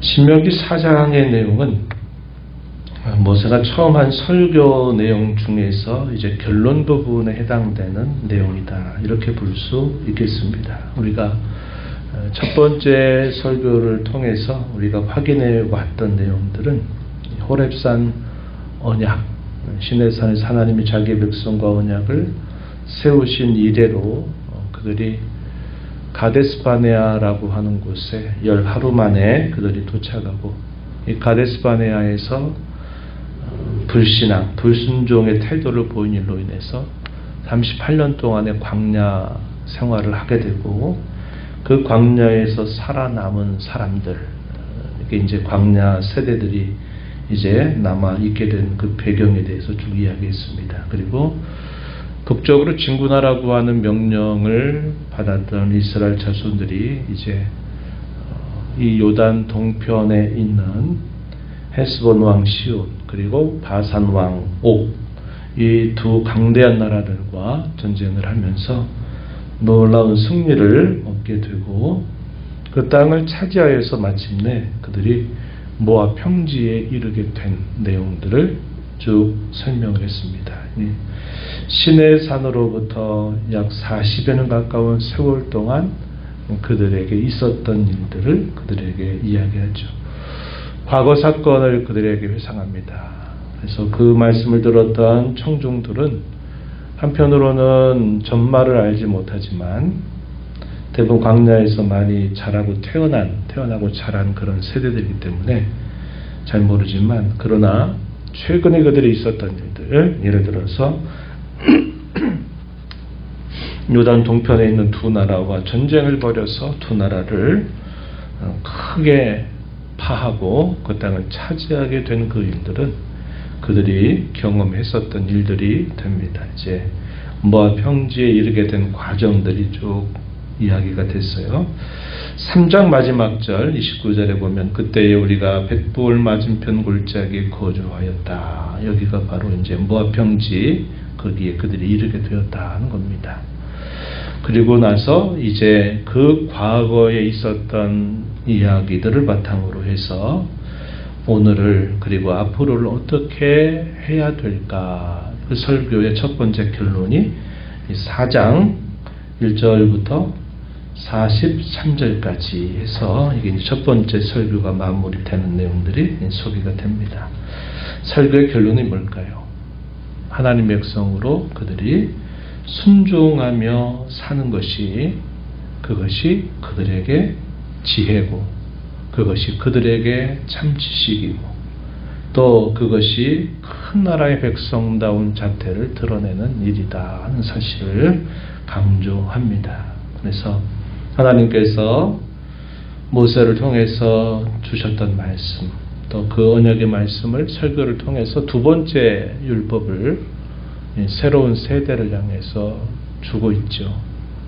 신명기 4장의 내용은 모세가 처음 한 설교 내용 중에서 이제 결론 부분에 해당되는 내용이다, 이렇게 볼 수 있겠습니다. 우리가 첫 번째 설교를 통해서 우리가 확인해 왔던 내용들은 호렙산 언약, 시내산에서 하나님이 자기 백성과 언약을 세우신 이래로 그들이 가데스바네아라고 하는 곳에 10하루 만에 그들이 도착하고, 이 가데스바네아에서 불신앙, 불순종의 태도를 보인 일로 인해서 38년 동안의 광야 생활을 하게 되고, 그 광야에서 살아남은 사람들, 이게 이제 광야 세대들이 이제 남아 있게 된 그 배경에 대해서 쭉 이야기했습니다. 그리고 북쪽으로 진군하라고 하는 명령을 받았던 이스라엘 자손들이 이제 이 요단 동편에 있는 헤스본 왕 시온, 그리고 바산 왕 옥, 이 두 강대한 나라들과 전쟁을 하면서 놀라운 승리를 얻게 되고, 그 땅을 차지하여서 마침내 그들이 모압 평지에 이르게 된 내용들을 쭉 설명을 했습니다. 시내산으로부터 약 40여년 가까운 세월 동안 그들에게 있었던 일들을 그들에게 이야기하죠. 과거 사건을 그들에게 회상합니다. 그래서 그 말씀을 들었던 청중들은 한편으로는 전말을 알지 못하지만 대부분 광야에서 많이 태어나고 자란 그런 세대들이기 때문에 잘 모르지만, 그러나 최근에 그들이 있었던 일들, 예를 들어서 요단 동편에 있는 두 나라와 전쟁을 벌여서 두 나라를 크게 파하고 그 땅을 차지하게 된 그 일들은 그들이 경험했었던 일들이 됩니다. 이제 모압 평지에 이르게 된 과정들이 쭉 이야기가 됐어요. 3장 마지막 절 29절에 보면 그때에 우리가 벳부올 맞은편 골짜기에 거주하였다. 여기가 바로 이제 모압 평지, 거기에 그들이 이르게 되었다 하는 겁니다. 그리고 나서 이제 그 과거에 있었던 이야기들을 바탕으로 해서 오늘을, 그리고 앞으로를 어떻게 해야 될까, 그 설교의 첫 번째 결론이 4장 1절부터 43절까지 해서 이게 첫 번째 설교가 마무리되는 내용들이 소개가 됩니다. 설교의 결론이 뭘까요? 하나님의 백성으로 그들이 순종하며 사는 것이, 그것이 그들에게 지혜고, 그것이 그들에게 참 지식이고, 또 그것이 큰 나라의 백성다운 자태를 드러내는 일이다 하는 사실을 강조합니다. 그래서 하나님께서 모세를 통해서 주셨던 말씀, 또 그 언약의 말씀을 설교를 통해서 두 번째 율법을 새로운 세대를 향해서 주고 있죠.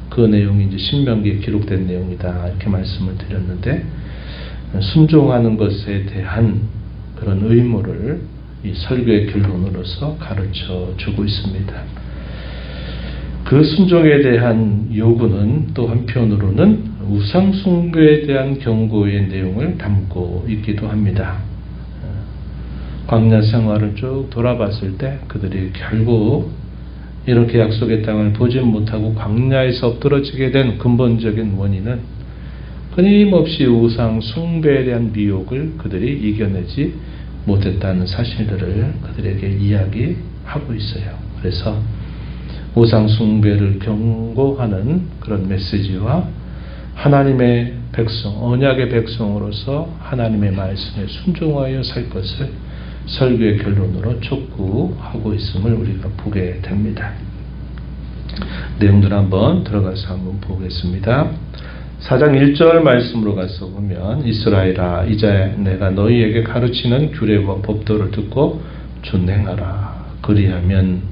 그 내용이 이제 신명기에 기록된 내용이다, 이렇게 말씀을 드렸는데, 순종하는 것에 대한 그런 의무를 이 설교의 결론으로서 가르쳐 주고 있습니다. 그 순종에 대한 요구는 또 한편으로는 우상 숭배에 대한 경고의 내용을 담고 있기도 합니다. 광야 생활을 쭉 돌아봤을 때 그들이 결국 이렇게 약속의 땅을 보지 못하고 광야에서 엎드러지게 된 근본적인 원인은 끊임없이 우상 숭배에 대한 미혹을 그들이 이겨내지 못했다는 사실들을 그들에게 이야기하고 있어요. 그래서 우상 숭배를 경고하는 그런 메시지와 하나님의 백성, 언약의 백성으로서 하나님의 말씀에 순종하여 살 것을 설교의 결론으로 촉구하고 있음을 우리가 보게 됩니다. 내용들 한번 들어가서 한번 보겠습니다. 4장 1절 말씀으로 가서 보면, 이스라엘아, 이제 내가 너희에게 가르치는 규례와 법도를 듣고 준행하라. 그리하면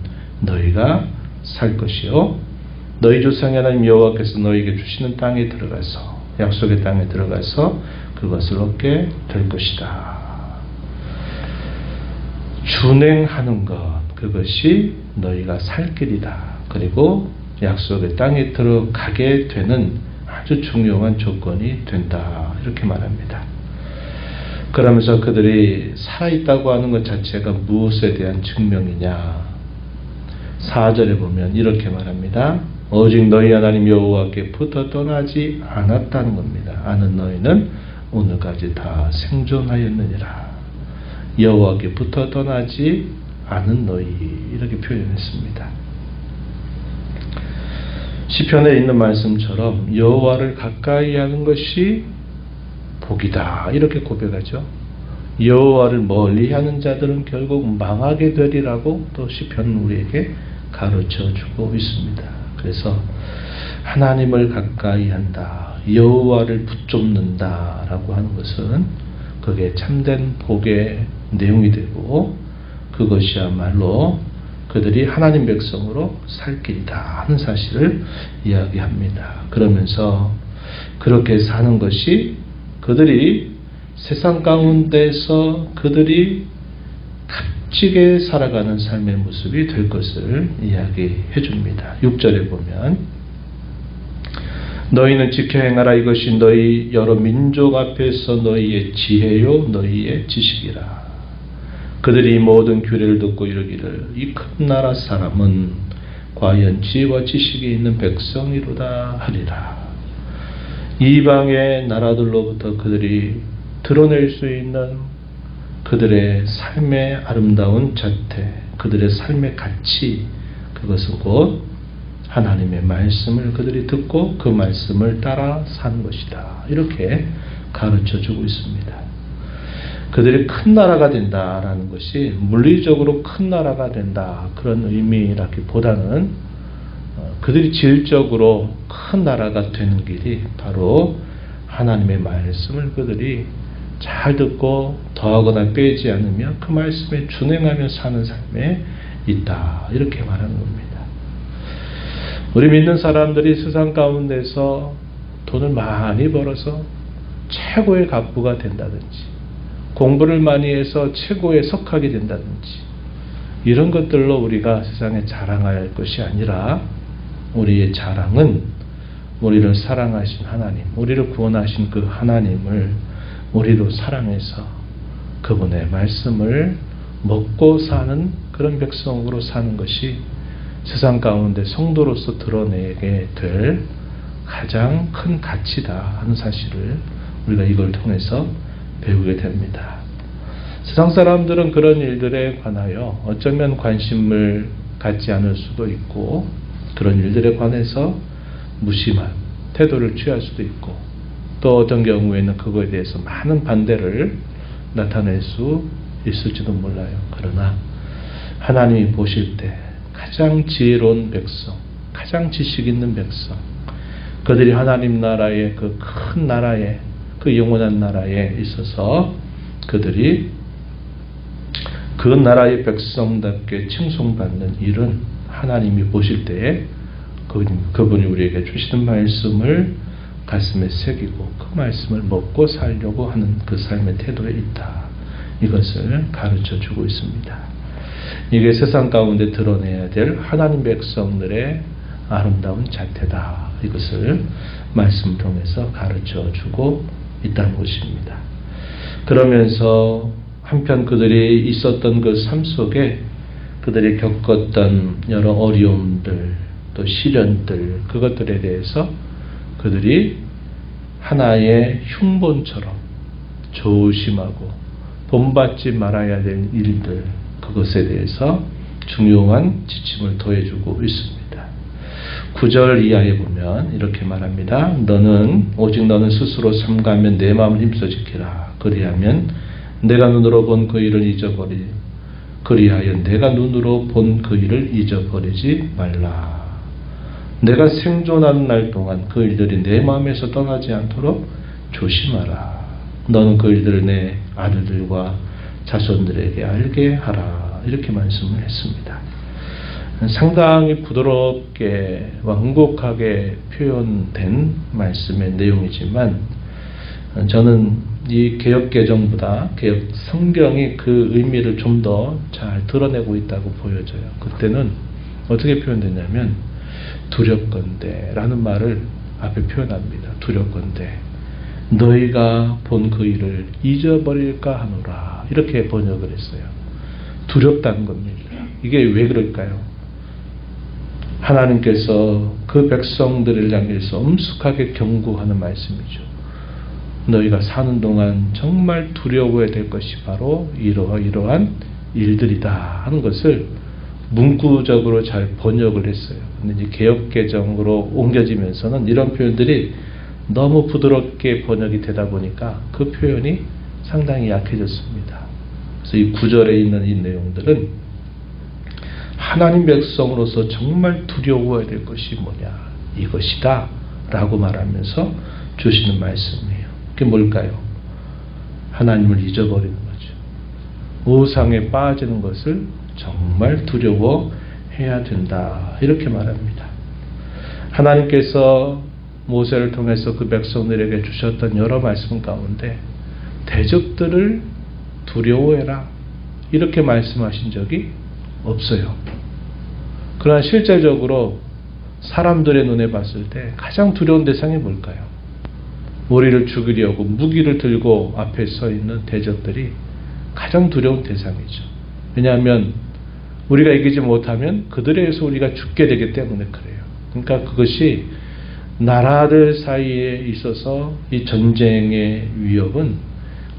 너희가 살 것이요, 너희 조상의 하나님 여호와께서 너희에게 주시는 땅에 들어가서, 약속의 땅에 들어가서 그것을 얻게 될 것이다. 준행하는 것, 그것이 너희가 살 길이다. 그리고 약속의 땅에 들어가게 되는 아주 중요한 조건이 된다, 이렇게 말합니다. 그러면서 그들이 살아있다고 하는 것 자체가 무엇에 대한 증명이냐. 4절에 보면 이렇게 말합니다. 오직 너희 하나님 여호와께부터 떠나지 않았다는 겁니다. 아는 너희는 오늘까지 다 생존하였느니라. 여호와께부터 떠나지 않은 너희, 이렇게 표현했습니다. 시편에 있는 말씀처럼 여호와를 가까이 하는 것이 복이다, 이렇게 고백하죠. 여호와를 멀리하는 자들은 결국 망하게 되리라고 또 시편은 우리에게 가르쳐주고 있습니다. 그래서 하나님을 가까이 한다, 여호와를 붙잡는다라고 하는 것은 그게 참된 복의 내용이 되고, 그것이야말로 그들이 하나님 백성으로 살 길이다 하는 사실을 이야기합니다. 그러면서 그렇게 사는 것이 그들이 세상 가운데서 그들이 값지게 살아가는 삶의 모습이 될 것을 이야기해 줍니다. 6절에 보면 너희는 지켜 행하라. 이것이 너희 여러 민족 앞에서 너희의 지혜요 너희의 지식이라. 그들이 모든 규례를 듣고 이르기를 이 큰 나라 사람은 과연 지혜와 지식이 있는 백성이로다 하리라. 이방의 나라들로부터 그들이 드러낼 수 있는 그들의 삶의 아름다운 자태, 그들의 삶의 가치, 그것은 곧 하나님의 말씀을 그들이 듣고 그 말씀을 따라 사는 것이다, 이렇게 가르쳐주고 있습니다. 그들이 큰 나라가 된다라는 것이 물리적으로 큰 나라가 된다, 그런 의미라기보다는 그들이 질적으로 큰 나라가 되는 길이 바로 하나님의 말씀을 그들이 잘 듣고 더하거나 빼지 않으며 그 말씀에 준행하며 사는 삶에 있다, 이렇게 말하는 겁니다. 우리 믿는 사람들이 세상 가운데서 돈을 많이 벌어서 최고의 갑부가 된다든지, 공부를 많이 해서 최고에 석학이 된다든지, 이런 것들로 우리가 세상에 자랑할 것이 아니라 우리의 자랑은 우리를 사랑하신 하나님, 우리를 구원하신 그 하나님을 우리로 사랑해서 그분의 말씀을 먹고 사는 그런 백성으로 사는 것이 세상 가운데 성도로서 드러내게 될 가장 큰 가치다 하는 사실을 우리가 이걸 통해서 배우게 됩니다. 세상 사람들은 그런 일들에 관하여 어쩌면 관심을 갖지 않을 수도 있고, 그런 일들에 관해서 무심한 태도를 취할 수도 있고, 또 어떤 경우에는 그거에 대해서 많은 반대를 나타낼 수 있을지도 몰라요. 그러나 하나님이 보실 때 가장 지혜로운 백성, 가장 지식 있는 백성, 그들이 하나님 나라의 그 큰 나라에, 그 영원한 나라에 있어서 그들이 그 나라의 백성답게 칭송받는 일은 하나님이 보실 때에 그분이 우리에게 주시는 말씀을 가슴에 새기고 그 말씀을 먹고 살려고 하는 그 삶의 태도에 있다, 이것을 가르쳐 주고 있습니다. 이게 세상 가운데 드러내야 될 하나님 백성들의 아름다운 자태다, 이것을 말씀 통해서 가르쳐 주고 있다는 것입니다. 그러면서 한편 그들이 있었던 그 삶 속에 그들이 겪었던 여러 어려움들, 또 시련들, 그것들에 대해서 그들이 하나의 흉본처럼 조심하고 본받지 말아야 될 일들, 그것에 대해서 중요한 지침을 더해주고 있습니다. 9절 이하에 보면 이렇게 말합니다. 오직 너는 스스로 삼가하며 내 마음을 힘써 지키라. 그리하면 내가 눈으로 본 그 일을 그리하여 내가 눈으로 본 그 일을 잊어버리지 말라. 내가 생존하는 날 동안 그 일들이 내 마음에서 떠나지 않도록 조심하라. 너는 그 일들을 내 아들들과 자손들에게 알게 하라. 이렇게 말씀을 했습니다. 상당히 부드럽게 완곡하게 표현된 말씀의 내용이지만 저는 이 개역 개정보다 개역 성경이 그 의미를 좀 더 잘 드러내고 있다고 보여져요. 그때는 어떻게 표현됐냐면 두렵건대 라는 말을 앞에 표현합니다. 두렵건대. 너희가 본 그 일을 잊어버릴까 하노라. 이렇게 번역을 했어요. 두렵다는 겁니다. 이게 왜 그럴까요? 하나님께서 그 백성들을 향해서 엄숙하게 경고하는 말씀이죠. 너희가 사는 동안 정말 두려워해야 될 것이 바로 이러한 일들이다 하는 것을 문구적으로 잘 번역을 했어요. 근데 이제 개역개정으로 옮겨지면서는 이런 표현들이 너무 부드럽게 번역이 되다 보니까 그 표현이 상당히 약해졌습니다. 그래서 이 구절에 있는 이 내용들은 하나님 백성으로서 정말 두려워해야 될 것이 뭐냐, 이것이다 라고 말하면서 주시는 말씀이에요. 그게 뭘까요? 하나님을 잊어버리는 거죠. 우상에 빠지는 것을 정말 두려워해야 된다, 이렇게 말합니다. 하나님께서 모세를 통해서 그 백성들에게 주셨던 여러 말씀 가운데 대적들을 두려워해라 이렇게 말씀하신 적이 없어요. 그러나 실제적으로 사람들의 눈에 봤을 때 가장 두려운 대상이 뭘까요? 우리를 죽이려고 무기를 들고 앞에 서 있는 대적들이 가장 두려운 대상이죠. 왜냐하면 우리가 이기지 못하면 그들에 의해서 우리가 죽게 되기 때문에 그래요. 그러니까 그것이 나라들 사이에 있어서 이 전쟁의 위협은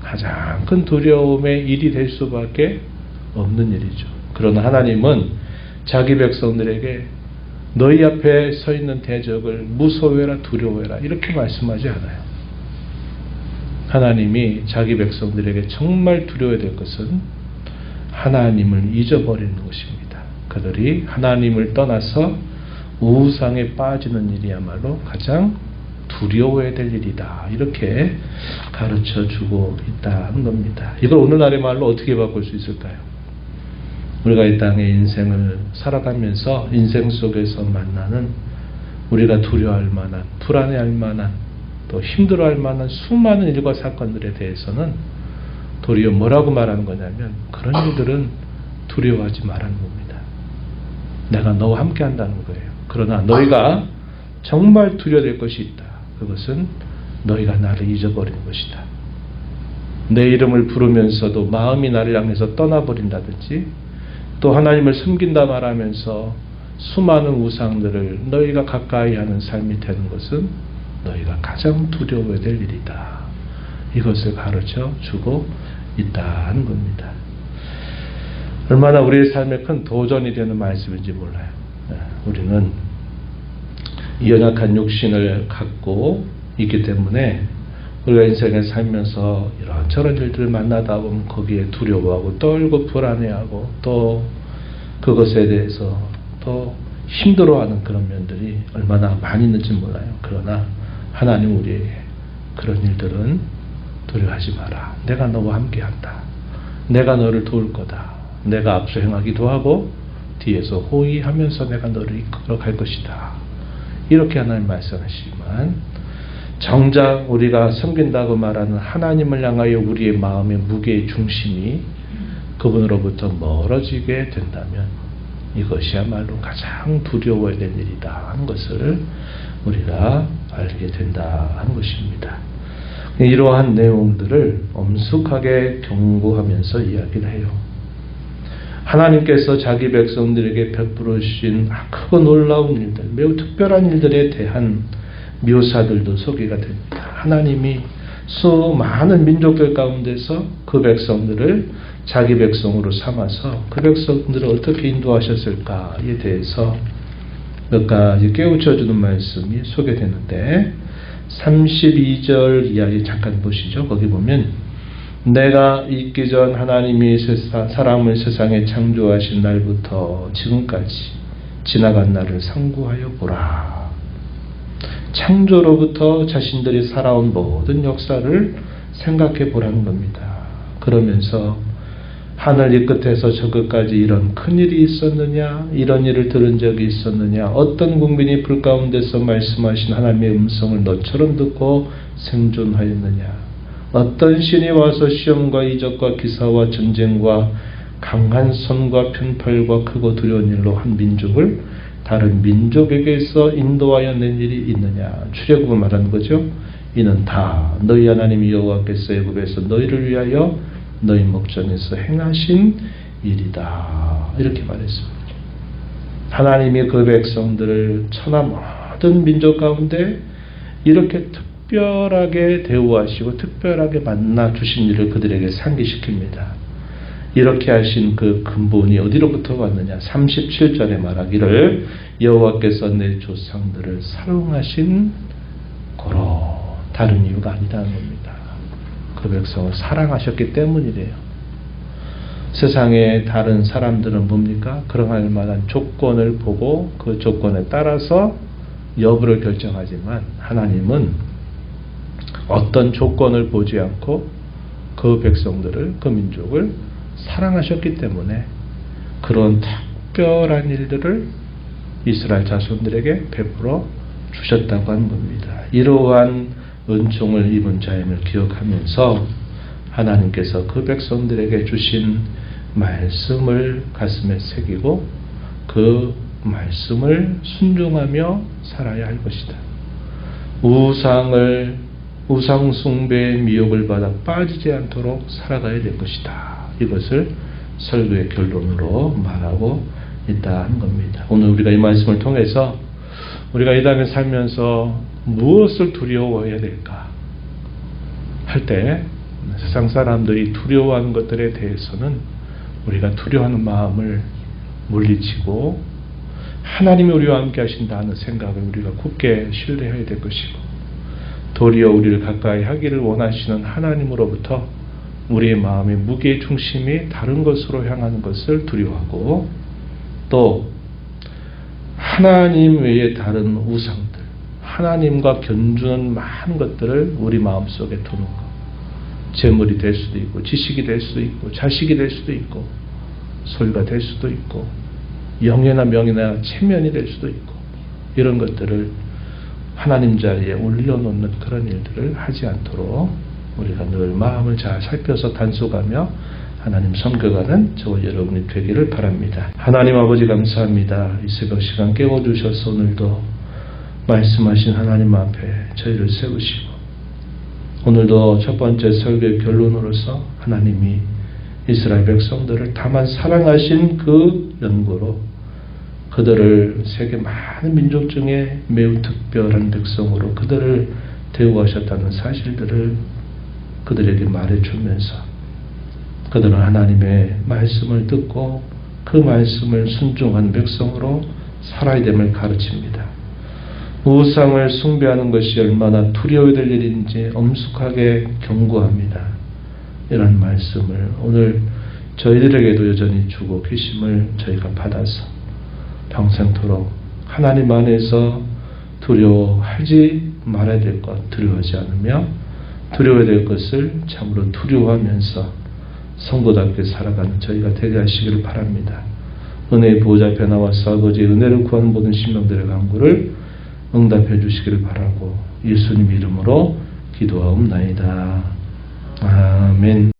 가장 큰 두려움의 일이 될 수밖에 없는 일이죠. 그러나 하나님은 자기 백성들에게 너희 앞에 서 있는 대적을 무서워해라, 두려워해라 이렇게 말씀하지 않아요. 하나님이 자기 백성들에게 정말 두려워야 될 것은 하나님을 잊어버리는 것입니다. 그들이 하나님을 떠나서 우상에 빠지는 일이야말로 가장 두려워해야 될 일이다. 이렇게 가르쳐 주고 있다는 겁니다. 이걸 오늘날의 말로 어떻게 바꿀 수 있을까요? 우리가 이 땅의 인생을 살아가면서 인생 속에서 만나는 우리가 두려워할 만한, 불안해할 만한, 또 힘들어할 만한 수많은 일과 사건들에 대해서는 도리어 뭐라고 말하는 거냐면 그런 일들은 두려워하지 말라는 겁니다. 내가 너와 함께 한다는 거예요. 그러나 너희가 정말 두려워할 것이 있다. 그것은 너희가 나를 잊어버리는 것이다. 내 이름을 부르면서도 마음이 나를 향해서 떠나버린다든지 또 하나님을 섬긴다 말하면서 수많은 우상들을 너희가 가까이 하는 삶이 되는 것은 너희가 가장 두려워해야 될 일이다. 이것을 가르쳐 주고 있다는 겁니다. 얼마나 우리의 삶에 큰 도전이 되는 말씀인지 몰라요. 우리는 이 연약한 육신을 갖고 있기 때문에 우리가 인생에 살면서 이런저런 일들을 만나다 보면 거기에 두려워하고 떨고 불안해하고 또 그것에 대해서 또 힘들어하는 그런 면들이 얼마나 많이 있는지 몰라요. 그러나 하나님 우리에게 그런 일들은 두려워하지 마라. 내가 너와 함께한다. 내가 너를 도울 거다. 내가 앞서 행하기도 하고 뒤에서 호위하면서 내가 너를 이끌어갈 것이다. 이렇게 하나님 말씀하시지만 정작 우리가 섬긴다고 말하는 하나님을 향하여 우리의 마음의 무게의 중심이 그분으로부터 멀어지게 된다면 이것이야말로 가장 두려워야 될 일이다 하는 것을 우리가 알게 된다 하는 것입니다. 이러한 내용들을 엄숙하게 경고하면서 이야기를 해요. 하나님께서 자기 백성들에게 베풀어 주신 크고 놀라운 일들, 매우 특별한 일들에 대한 묘사들도 소개가 됩니다. 하나님이 수많은 민족들 가운데서 그 백성들을 자기 백성으로 삼아서 그 백성들을 어떻게 인도하셨을까에 대해서 몇 가지 깨우쳐주는 말씀이 소개되는데 32절 이하에 잠깐 보시죠. 거기 보면 내가 있기 전 하나님이 사람을 세상에 창조하신 날부터 지금까지 지나간 날을 상고하여 보라. 창조로부터 자신들이 살아온 모든 역사를 생각해 보라는 겁니다. 그러면서 하늘 이 끝에서 저 끝까지 이런 큰일이 있었느냐, 이런 일을 들은 적이 있었느냐, 어떤 국민이 불 가운데서 말씀하신 하나님의 음성을 너처럼 듣고 생존하였느냐, 어떤 신이 와서 시험과 이적과 기사와 전쟁과 강한 손과 편팔과 크고 두려운 일로 한 민족을 다른 민족에게서 인도하여 낸 일이 있느냐. 출애굽을 말하는 거죠. 이는 다 너희 하나님 여호와께서 애굽에서 너희를 위하여 너희 목전에서 행하신 일이다. 이렇게 말했습니다. 하나님이 그 백성들을 천하 모든 민족 가운데 이렇게 특별하게 대우하시고 특별하게 만나 주신 일을 그들에게 상기시킵니다. 이렇게 하신 그 근본이 어디로부터 왔느냐? 37절에 말하기를 여호와께서 내 조상들을 사랑하신 고로, 다른 이유가 아니라는 겁니다. 그 백성을 사랑하셨기 때문이래요. 세상의 다른 사람들은 뭡니까? 그러할 만한 조건을 보고 그 조건에 따라서 여부를 결정하지만 하나님은 어떤 조건을 보지 않고 그 백성들을, 그 민족을 사랑하셨기 때문에 그런 특별한 일들을 이스라엘 자손들에게 베풀어 주셨다고 하는 겁니다. 이러한 은총을 입은 자임을 기억하면서 하나님께서 그 백성들에게 주신 말씀을 가슴에 새기고 그 말씀을 순종하며 살아야 할 것이다. 우상 숭배의 미혹을 받아 빠지지 않도록 살아가야 될 것이다. 이것을 설교의 결론으로 말하고 있다 하는 겁니다. 오늘 우리가 이 말씀을 통해서 우리가 이 땅에 살면서 무엇을 두려워해야 될까 할 때 세상 사람들이 두려워하는 것들에 대해서는 우리가 두려워하는 마음을 물리치고 하나님이 우리와 함께 하신다는 생각을 우리가 굳게 신뢰해야 될 것이고, 도리어 우리를 가까이 하기를 원하시는 하나님으로부터 우리의 마음의 무게 중심이 다른 것으로 향하는 것을 두려워하고, 또 하나님 외에 다른 우상들, 하나님과 견주는 많은 것들을 우리 마음속에 두는 것, 재물이 될 수도 있고 지식이 될 수도 있고 자식이 될 수도 있고 소유가 될 수도 있고 영예나 명예나 체면이 될 수도 있고, 이런 것들을 하나님 자리에 올려놓는 그런 일들을 하지 않도록 우리가 늘 마음을 잘 살펴서 단속하며 하나님 섬겨가는 저와 여러분이 되기를 바랍니다. 하나님 아버지 감사합니다. 이 새벽 시간 깨워주셔서 오늘도 말씀하신 하나님 앞에 저희를 세우시고, 오늘도 첫 번째 설교의 결론으로서 하나님이 이스라엘 백성들을 다만 사랑하신 그 연고로 그들을 세계 많은 민족 중에 매우 특별한 백성으로 그들을 대우하셨다는 사실들을 그들에게 말해주면서 그들은 하나님의 말씀을 듣고 그 말씀을 순종한 백성으로 살아야 됨을 가르칩니다. 우상을 숭배하는 것이 얼마나 두려워야 될 일인지 엄숙하게 경고합니다. 이런 말씀을 오늘 저희들에게도 여전히 주고 계심을 저희가 받아서 평생토록 하나님 안에서 두려워하지 말아야 될 것 두려워하지 않으며 두려워야 될 것을 참으로 두려워하면서 성도답게 살아가는 저희가 되게 하시기를 바랍니다. 은혜의 보호자 앞에 나와서 아버지의 은혜를 구하는 모든 심령들의 간구를 응답해 주시기를 바라고 예수님 이름으로 기도하옵나이다. 아멘.